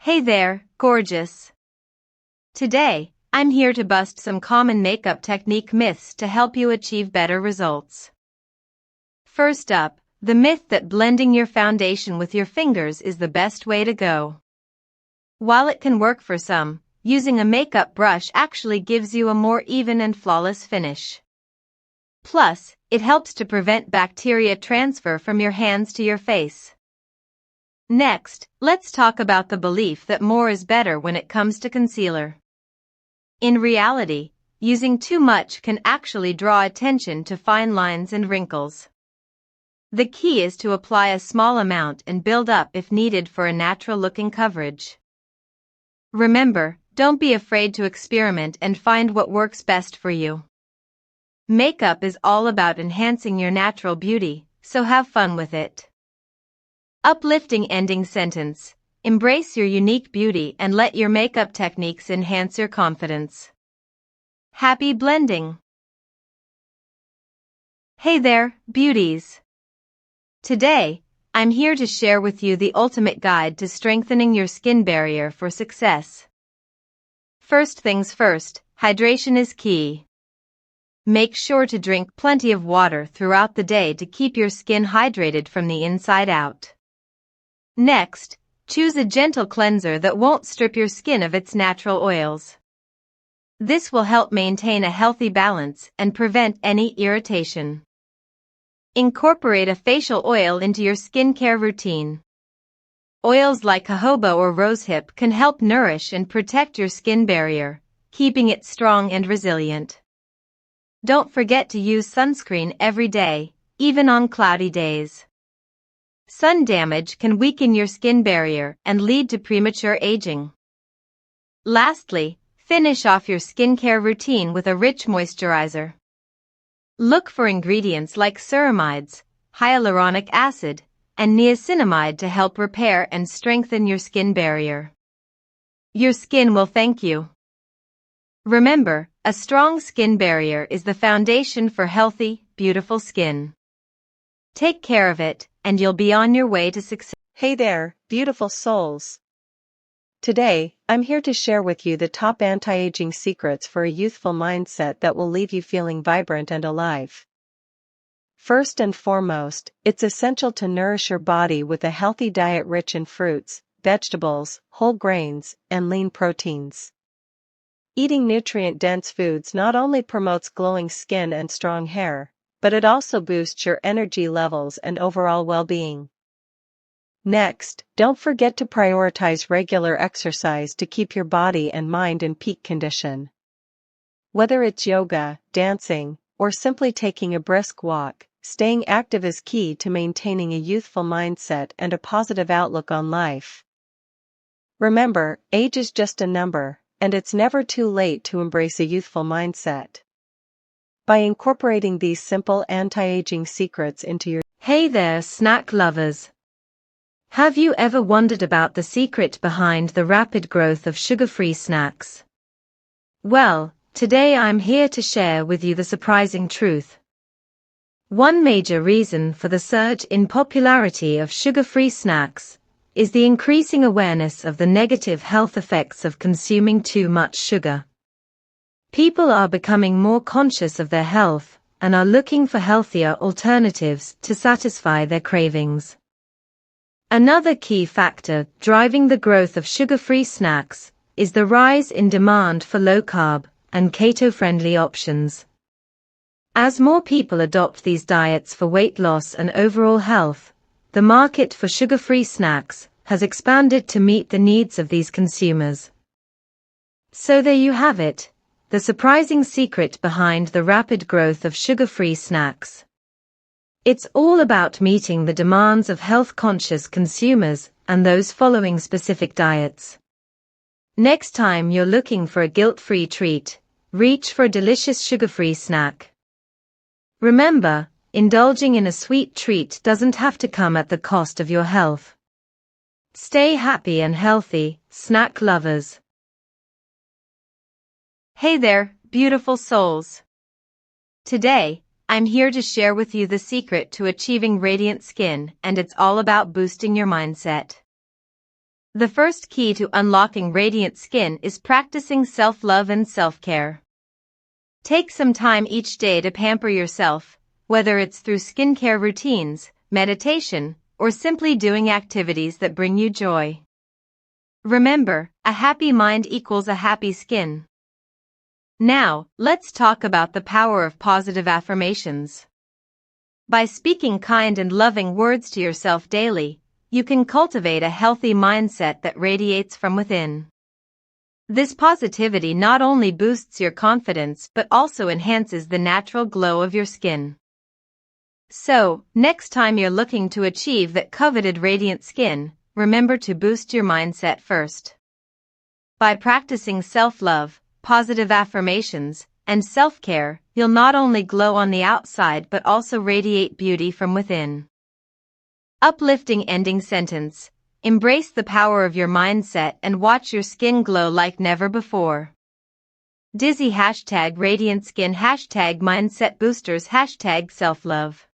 Hey there, gorgeous. Today, I'm here to bust some common makeup technique myths to help you achieve better results. First up, the myth that blending your foundation with your fingers is the best way to go. While it can work for some, using a makeup brush actually gives you a more even and flawless finish. Plus, it helps to prevent bacteria transfer from your hands to your face. Next, let's talk about the belief that more is better when it comes to concealer. In reality, using too much can actually draw attention to fine lines and wrinkles. The key is to apply a small amount and build up if needed for a natural-looking coverage. Remember, don't be afraid to experiment and find what works best for you. Makeup is all about enhancing your natural beauty, so have fun with it. Uplifting ending sentence. Embrace your unique beauty and let your makeup techniques enhance your confidence. Happy blending! Hey there, beauties! Today, I'm here to share with you the ultimate guide to strengthening your skin barrier for success. First things first, hydration is key. Make sure to drink plenty of water throughout the day to keep your skin hydrated from the inside out. Next, choose a gentle cleanser that won't strip your skin of its natural oils. This will help maintain a healthy balance and prevent any irritation. Incorporate a facial oil into your skincare routine. Oils like jojoba or rosehip can help nourish and protect your skin barrier, keeping it strong and resilient. Don't forget to use sunscreen every day, even on cloudy days. Sun damage can weaken your skin barrier and lead to premature aging. Lastly, finish off your skincare routine with a rich moisturizer. Look for ingredients like ceramides, hyaluronic acid, and niacinamide to help repair and strengthen your skin barrier. Your skin will thank you. Remember, a strong skin barrier is the foundation for healthy, beautiful skin. Take care of it, and you'll be on your way to success. Hey there, beautiful souls. Today, I'm here to share with you the top anti-aging secrets for a youthful mindset that will leave you feeling vibrant and alive. First and foremost, it's essential to nourish your body with a healthy diet rich in fruits, vegetables, whole grains, and lean proteins. Eating nutrient-dense foods not only promotes glowing skin and strong hair, but it also boosts your energy levels and overall well-being. Next, don't forget to prioritize regular exercise to keep your body and mind in peak condition. Whether it's yoga, dancing, or simply taking a brisk walk, staying active is key to maintaining a youthful mindset and a positive outlook on life. Remember, age is just a number, and it's never too late to embrace a youthful mindset. By incorporating these simple anti-aging secrets into your... Hey there, snack lovers! Have you ever wondered about the secret behind the rapid growth of sugar-free snacks? Well, today I'm here to share with you the surprising truth. One major reason for the surge in popularity of sugar-free snacks is the increasing awareness of the negative health effects of consuming too much sugar. People are becoming more conscious of their health and are looking for healthier alternatives to satisfy their cravings. Another key factor driving the growth of sugar-free snacks is the rise in demand for low-carb and keto-friendly options. As more people adopt these diets for weight loss and overall health, the market for sugar-free snacks has expanded to meet the needs of these consumers. So there you have it, the surprising secret behind the rapid growth of sugar-free snacks. It's all about meeting the demands of health-conscious consumers and those following specific diets. Next time you're looking for a guilt-free treat, reach for a delicious sugar-free snack. Remember, indulging in a sweet treat doesn't have to come at the cost of your health. Stay happy and healthy, snack lovers. Hey there, beautiful souls. Today, I'm here to share with you the secret to achieving radiant skin, and it's all about boosting your mindset. The first key to unlocking radiant skin is practicing self-love and self-care. Take some time each day to pamper yourself, whether it's through skincare routines, meditation, or simply doing activities that bring you joy. Remember, a happy mind equals a happy skin. Now, let's talk about the power of positive affirmations. By speaking kind and loving words to yourself daily, you can cultivate a healthy mindset that radiates from within. This positivity not only boosts your confidence but also enhances the natural glow of your skin. So, next time you're looking to achieve that coveted radiant skin, remember to boost your mindset first. By practicing self-love, positive affirmations, and self-care, you'll not only glow on the outside but also radiate beauty from within. Uplifting ending sentence. Embrace the power of your mindset and watch your skin glow like never before. Dizzy #radiant skin #mindset boosters #self-love